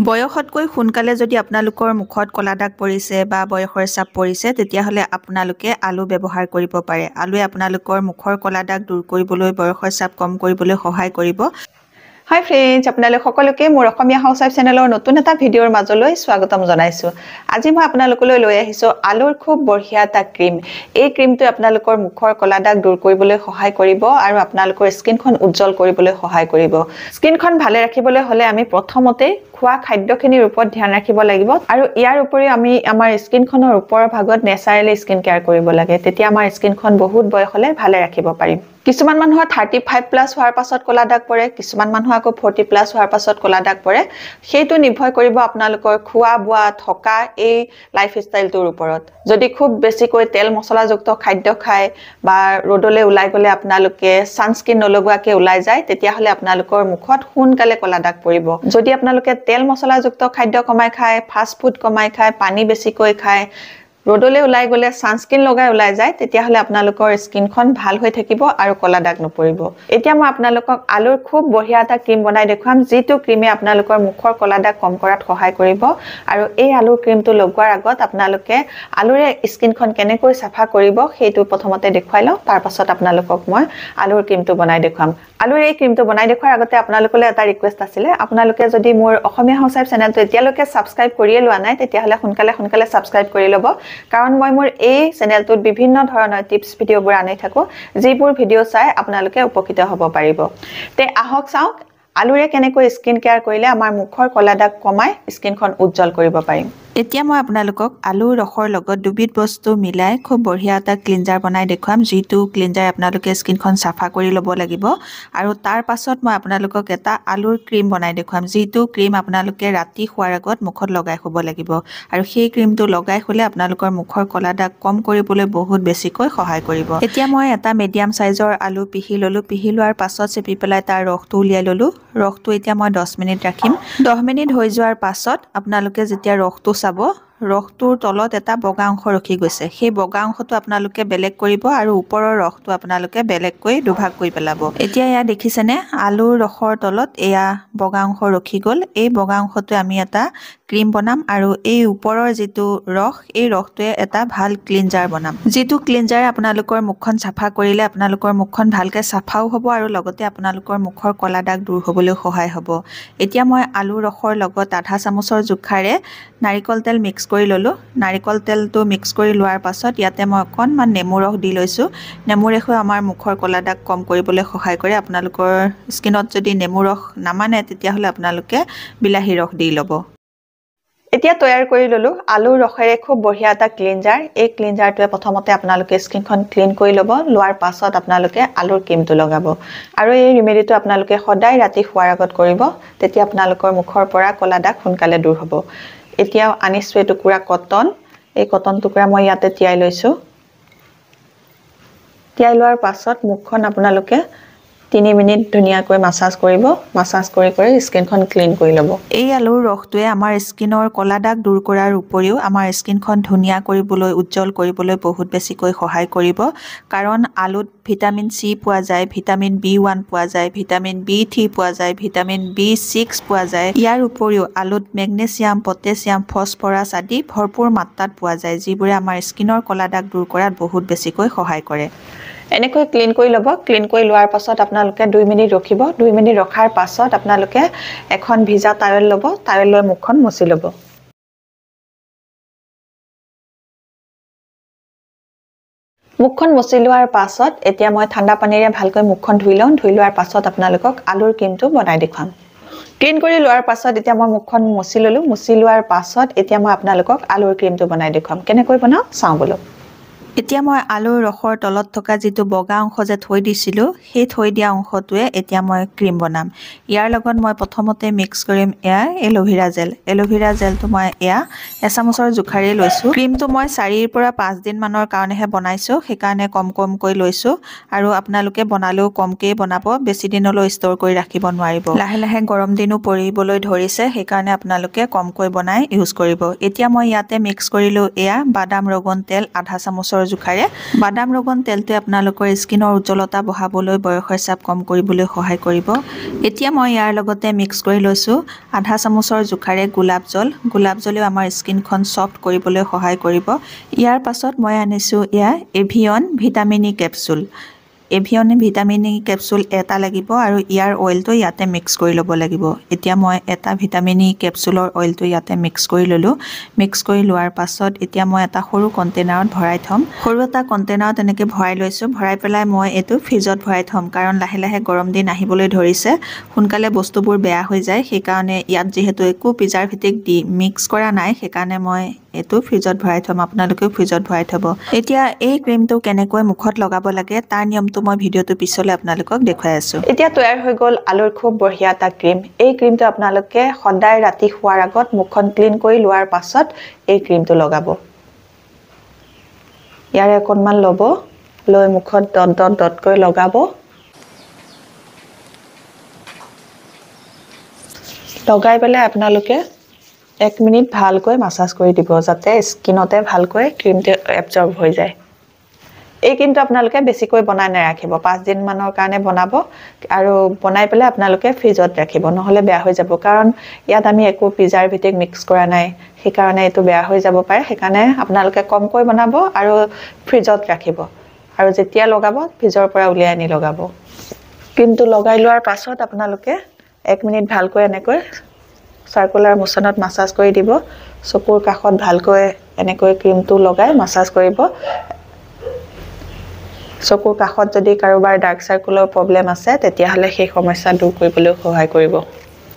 বয়সতকৈ সোনকালে যদি আপোনালোকৰ মুখত কলা দাগ পৰিছে বা বয়সৰ চাপ পৰিছে তেতিয়াহ'লে আপোনালোকে আলু ব্যৱহাৰ কৰিব পাৰে। আলুৱে আপোনালোকৰ মুখৰ কলা দাগ দূৰ কৰিবলৈ বয়সৰ চাপ কম কৰিবলৈ সহায় কৰিব। হাই ফ্ৰেণ্ডছ, আপোনালোক সকলোকে মোৰ অসমীয়া হাউচৱাইফ চেনেলৰ নতুন এটা ভিডিঅ'ৰ মাজলৈ স্বাগতম জনাইছোঁ। আজি মই আপোনালোকলৈ লৈ আহিছোঁ আলুৰ খুব বঢ়িয়া এটা ক্ৰীম। এই ক্ৰীমটো আপোনালোকৰ মুখৰ কলা দাগ দূৰ কৰিবলৈ সহায় কৰিব আৰু আপোনালোকৰ স্কিনখন উজ্জ্বল কৰিবলৈ সহায় কৰিব। স্কিনখন ভালে ৰাখিবলৈ হ'লে আমি প্ৰথমতে খোৱা খাদ্যখিনিৰ ওপৰত ধ্যান ৰাখিব লাগিব আৰু ইয়াৰ উপৰিও আমি আমাৰ স্কিনখনৰ ওপৰৰ ভাগত নেচাৰেলি স্কিন কেয়াৰ কৰিব লাগে। তেতিয়া আমাৰ স্কিনখন বহুত বয়সলৈ ভালে ৰাখিব পাৰিম। কিছুমান মানুহৰ 35+ হোৱাৰ পাছত কলা দাগ পৰে, কিছুমান মানুহৰ আকৌ 40+ হোৱাৰ পাছত কলা দাগ পৰে। সেইটো নিৰ্ভৰ কৰিব আপোনালোকৰ খোৱা বোৱা থকা এই লাইফষ্টাইলটোৰ ওপৰত। যদি খুব বেছিকৈ তেল মছলাযুক্ত খাদ্য খায় বা ৰ'দলৈ ওলাই গ'লে আপোনালোকে ছানস্ক্ৰীন নলগোৱাকৈ ওলাই যায়, তেতিয়াহ'লে আপোনালোকৰ মুখত সোনকালে কলা দাগ পৰিব। যদি আপোনালোকে তেল মছলাযুক্ত খাদ্য কমাই খায়, ফাষ্ট ফুড কমাই খায়, পানী বেছিকৈ খায়, ৰ'দলৈ ওলাই গ'লে ছানস্ক্ৰীন লগাই ওলাই যায়, তেতিয়াহ'লে আপোনালোকৰ স্কিনখন ভাল হৈ থাকিব আৰু কলা দাগ নপৰিব। এতিয়া মই আপোনালোকক আলুৰ খুব বঢ়িয়া এটা ক্ৰীম বনাই দেখুৱাম, যিটো ক্ৰীমে আপোনালোকৰ মুখৰ কলা দাগ কম কৰাত সহায় কৰিব। আৰু এই আলুৰ ক্ৰীমটো লগোৱাৰ আগত আপোনালোকে আলুৰে স্কিনখন কেনেকৈ চাফা কৰিব সেইটো প্ৰথমতে দেখুৱাই লওঁ, তাৰ পাছত আপোনালোকক মই আলুৰ ক্ৰীমটো বনাই দেখুৱাম। আলুৰ এই ক্ৰীমটো বনাই দেখুৱাৰ আগতে আপোনালোকলৈ এটা ৰিকুৱেষ্ট আছিলে, আপোনালোকে যদি মোৰ অসমীয়া হাউচৱাইফ চেনেলটো এতিয়ালৈকে ছাবস্ক্ৰাইব কৰিয়ে লোৱা নাই তেতিয়াহ'লে সোনকালে ছাবস্ক্ৰাইব কৰি ল'ব, কাৰণ মই মোৰ এই চেনেলটোত বিভিন্ন ধৰণৰ টিপছ ভিডিঅ'বোৰ আনি থাকোঁ, যিবোৰ ভিডিঅ' চাই আপোনালোকে উপকৃত হ'ব পাৰিব। তে আহক চাওক আলুৰে কেনেকৈ স্কিন কেয়াৰ কৰিলে আমাৰ মুখৰ কলা দাগ কমাই স্কিনখন উজ্জ্বল কৰিব পাৰিম। এতিয়া মই আপোনালোকক আলুৰ ৰসৰ লগত দুবিধ বস্তু মিলাই খুব বঢ়িয়া এটা ক্লিনজাৰ বনাই দেখুৱাম, যিটো ক্লিনজাৰ আপোনালোকে স্কিনখন চাফা কৰি ল'ব লাগিব। আৰু তাৰ পাছত মই আপোনালোকক এটা আলুৰ ক্ৰীম বনাই দেখুৱাম, যিটো ক্ৰীম আপোনালোকে ৰাতি শোৱাৰ আগত মুখত লগাই শুব লাগিব। আৰু সেই ক্ৰীমটো লগাই শুলে আপোনালোকৰ মুখৰ কলা দাগ কম কৰিবলৈ বহুত বেছিকৈ সহায় কৰিব। এতিয়া মই এটা মিডিয়াম চাইজৰ আলু পিহি ল'লোঁ। পিহি লোৱাৰ পাছত চেপি পেলাই তাৰ ৰসটো উলিয়াই ল'লোঁ। ৰসটো এতিয়া মই 10 মিনিট ৰাখিম। 10 মিনিট হৈ যোৱাৰ পাছত আপোনালোকে যেতিয়া ৰসটো চাব, ৰসটোৰ তলত এটা বগা অংশ ৰখি গৈছে। সেই বগা অংশটো আপোনালোকে বেলেগ কৰিব আৰু ওপৰৰ ৰসটো আপোনালোকে বেলেগকৈ দুভাগ কৰি পেলাব। এতিয়া এয়া দেখিছেনে, আলুৰ ৰসৰ তলত এয়া বগা অংশ ৰখি গ'ল। এই বগা অংশটোৱে আমি এটা ক্ৰীম বনাম আৰু এই ওপৰৰ যিটো ৰস, এই ৰসটোৱে এটা ভাল ক্লিনজাৰ বনাম। যিটো ক্লিনজাৰে আপোনালোকৰ মুখখন চাফা কৰিলে আপোনালোকৰ মুখখন ভালকৈ চাফাও হ'ব আৰু লগতে আপোনালোকৰ মুখৰ কলা দাগ দূৰ হ'বলৈ সহায় হ'ব। এতিয়া মই আলুৰ ৰসৰ লগত আধা চামুচৰ জোখাৰে নাৰিকল তেল মিক্স কৰি ল'লোঁ। নাৰিকল তেলটো মিক্স কৰি লোৱাৰ পাছত ইয়াতে মই অকণমান নেমু ৰস দি লৈছোঁ। নেমু ৰসে আমাৰ মুখৰ কলা দাগ কম কৰিবলৈ সহায় কৰে। আপোনালোকৰ স্কিনত যদি নেমু ৰস নামানে তেতিয়াহ'লে আপোনালোকে বিলাহী ৰস দি ল'ব। এতিয়া তৈয়াৰ কৰি ল'লোঁ আলুৰ ৰসেৰে খুব বঢ়িয়া এটা ক্লিনজাৰ। এই ক্লিনজাৰটোৱে প্ৰথমতে আপোনালোকে স্কিনখন ক্লিন কৰি ল'ব। লোৱাৰ পাছত আপোনালোকে আলুৰ ক্ৰীমটো লগাব। আৰু এই ৰিমেডিটো আপোনালোকে সদায় ৰাতি শোৱাৰ আগত কৰিব, তেতিয়া আপোনালোকৰ মুখৰ পৰা কলা দাগ সোনকালে দূৰ হ'ব। এতিয়া আনিছোঁ এটুকুৰা কটন। এই কটন টুকুৰা মই ইয়াতে তিয়াই লৈছোঁ। তিয়াই লোৱাৰ পাছত মুখখন আপোনালোকে 3 মিনিট ধুনীয়াকৈ মাছাজ কৰিব। মাছাজ কৰি স্কিনখন ক্লিন কৰি ল'ব। এই আলুৰ ৰসটোৱে আমাৰ স্কিনৰ কলা দাগ দূৰ কৰাৰ উপৰিও আমাৰ স্কিনখন ধুনীয়া কৰিবলৈ, উজ্জ্বল কৰিবলৈ বহুত বেছিকৈ সহায় কৰিব। কাৰণ আলুত ভিটামিন চি পোৱা যায়, ভিটামিন B1 পোৱা যায়, ভিটামিন B3 পোৱা যায়, ভিটামিন B6 পোৱা যায়। ইয়াৰ উপৰিও আলুত মেগনেছিয়াম, পটেছিয়াম, ফছফৰাছ আদি ভৰপূৰ মাত্ৰাত পোৱা যায়, যিবোৰে আমাৰ স্কিনৰ কলা দাগ দূৰ কৰাত বহুত বেছিকৈ সহায় কৰে। এনেকৈ ক্লিন কৰি ল'ব। ক্লিন কৰি লোৱাৰ পাছত আপোনালোকে 2 মিনিট ৰখিব। 2 মিনিট ৰখাৰ পাছত আপোনালোকে এখন ভিজা টাৱেল ল'ব। টাৱেল লৈ মুখখন মুচি ল'ব। মুখখন মুচি লোৱাৰ পাছত এতিয়া মই ঠাণ্ডা পানীৰে ভালকৈ মুখখন ধুই লওঁ। ধুই লোৱাৰ পাছত আপোনালোকক আলুৰ ক্ৰীমটো বনাই দেখুৱাম। ক্লিন কৰি লোৱাৰ পাছত এতিয়া মই মুখখন মুচি ল'লোঁ। মুচি লোৱাৰ পাছত এতিয়া মই আপোনালোকক আলুৰ ক্ৰীমটো বনাই দেখুৱাম। কেনেকৈ বনাওঁ চাওঁ বলক। এতিয়া মই আলুৰ ৰসৰ তলত থকা যিটো বগা অংশ যে থৈ দিছিলোঁ, সেই থৈ দিয়া অংশটোৱে এতিয়া মই ক্ৰীম বনাম। ইয়াৰ লগত মই প্ৰথমতে মিক্স কৰিম এয়া এল'ভেৰা জেল। এল'ভেৰা জেলটো মই এয়া এচামুচৰ জোখাৰেই লৈছোঁ। ক্ৰীমটো মই 4ৰ পৰা 5 দিনমানৰ কাৰণেহে বনাইছোঁ, সেইকাৰণে কমকৈ লৈছোঁ। আৰু আপোনালোকে বনালেও কমকেই বনাব, বেছি দিনলৈ ষ্ট'ৰ কৰি ৰাখিব নোৱাৰিব। লাহে লাহে গৰম দিনো পৰিবলৈ ধৰিছে, সেইকাৰণে আপোনালোকে কমকৈ বনাই ইউজ কৰিব। এতিয়া মই ইয়াতে মিক্স কৰিলোঁ এয়া বাদাম ৰগুন তেল আধা চামুচৰ জোখাৰে বাদাম ৰগন তেলটোৱে আপোনালোকৰ স্কিনৰ উজ্জ্বলতা বঢ়াবলৈ বয়সৰ চাপ কম কৰিবলৈ সহায় কৰিব এতিয়া মই ইয়াৰ লগতে মিক্স কৰি লৈছো আধা চামুচৰ জোখাৰে গোলাপ জলেও আমাৰ স্কিনখন সফ্ট কৰিবলৈ সহায় কৰিব ইয়াৰ পাছত মই আনিছো ইয়া এভিয়ন ভিটামিন ই কেপসুল এভিয়ন ভিটামিন ই কেপসুল এটা লাগিব আৰু ইয়াৰ অইলটো ইয়াতে মিক্স কৰি ল'ব লাগিব এতিয়া মই এটা ভিটামিন ই কেপসুলৰ অইলটো ইয়াতে মিক্স কৰি ললো মিক্স কৰি লোৱাৰ পাছত এতিয়া মই এটা সৰু কন্টেইনাৰত ভৰাই থম সৰু এটা কন্টেইনাৰত এনেকৈ ভৰাই লৈছো ভৰাই পেলাই মই এটো ফ্ৰিজত ভৰাই থম কাৰণ লাহে লাহে গৰম দিন আহিবলৈ ধৰিছে সোনকালে বস্তুবোৰ বেয়া হৈ যায় সেই কাৰণে ইয়াত যেহেতু একো প্ৰিজাৰভেটিভ দি মিক্স কৰা নাই সেই কাৰণে মই এটো ফ্ৰিজত ভৰাই থম আপোনালোকেও ফ্ৰিজত ভৰাই থব এতিয়া এই ক্ৰীমটো কেনেকৈ মুখত লগাব লাগে তাৰ নিয়মটো মই ভিডিওটো পিছলৈ আপোনালোকক দেখাই আছো এতিয়া তৈয়াৰ হৈ গল আলুৰ খুব বঢ়িয়া এটা ক্ৰীম এই ক্ৰীমটো আপোনালোকে সদায় ৰাতি খোৱাৰ আগত মুখখন ক্লিন কৰি লোৱাৰ পাছত এই ক্ৰীমটো লগাব ইয়াৰে অকণমান লব লৈ মুখত ডট কৰি লগাব লগাই পেলাই আপোনালোকে 1 মিনিট ভালকৈ মাসাজ কৰি দিব যাতে স্কিনতে ভালকৈ ক্ৰীমটো এবজৰ্ব হৈ যায় এই ক্ৰীমটো আপোনালোকে বেছিকৈ বনাই নাৰাখিব 5 দিন মানৰ কাৰণে বনাব আৰু বনাই পেলাই আপোনালোকে ফ্ৰিজত ৰাখিব নহলে বেয়া হৈ যাব কাৰণ ইয়াত আমি একো প্ৰিজাৰভেটিভ মিক্স কৰা নাই সেই কাৰণে এটো বেয়া হৈ যাব পাৰে সেই কাৰণে আপোনালোকে কমকৈ বনাব আৰু ফ্ৰিজত ৰাখিব আৰু যেতিয়া লগাব ফ্ৰিজৰ পৰা উলিয়াই আনি লগাব ক্ৰীমটো লগাই লোৱাৰ পাছত আপোনালোকে 1 মিনিট ভালকৈ এনেকৈ সাৰ্কুলাৰ মোচনত মাসাজ কৰি দিব চকুৰ কাষত ভালকৈ এনেকৈ ক্ৰীমটো লগাই মাসাজ কৰিব চকুৰ কাষত যদি কাৰোবাৰ ডাৰ্ক সাৰ্কুলৰ প্ৰবলেম আছে তেতিয়া হলে সেই সমস্যা দূৰ কৰিবলৈ সহায় কৰিব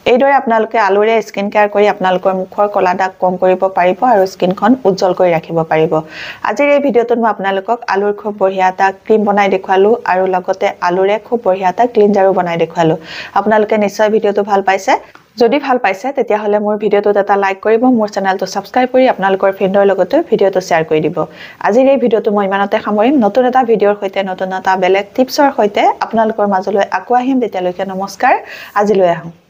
এইদৰে আপোনালোকে আলুৰে স্কিন কেয়াৰ কৰি আপোনালোকৰ মুখৰ কলা দাগ কম কৰিব পাৰিব আৰু স্কিনখন উজ্জ্বল কৰি ৰাখিব পাৰিব আজিৰ এই ভিডিওটোত মই আপোনালোকক আলুৰ খুব বঢ়িয়া এটা ক্ৰীম বনাই দেখুৱালো আৰু লগতে আলুৰে খুব বঢ়িয়া এটা ক্লিনজাৰো বনাই দেখুৱালো আপোনালোকে নিশ্চয় ভিডিওটো ভাল পাইছে যদি ভাল পাইছে তেতিয়া হলে মোৰ ভিডিওটোত এটা লাইক কৰিব মোৰ চেনেলটো সাবস্ক্ৰাইব কৰি আপোনালোকৰ ফ্ৰেণ্ডৰ লগতে ভিডিওটো শেয়াৰ কৰি দিব আজিৰ এই ভিডিওটো মই ইমানতে সামৰিম নতুন এটা ভিডিওৰ সৈতে নতুন এটা বেলেগ টিপছৰ সৈতে আপোনালোকৰ মাজলৈ আকৌ আহিম তেতিয়ালৈকে নমস্কাৰ আজিলৈ আহোঁ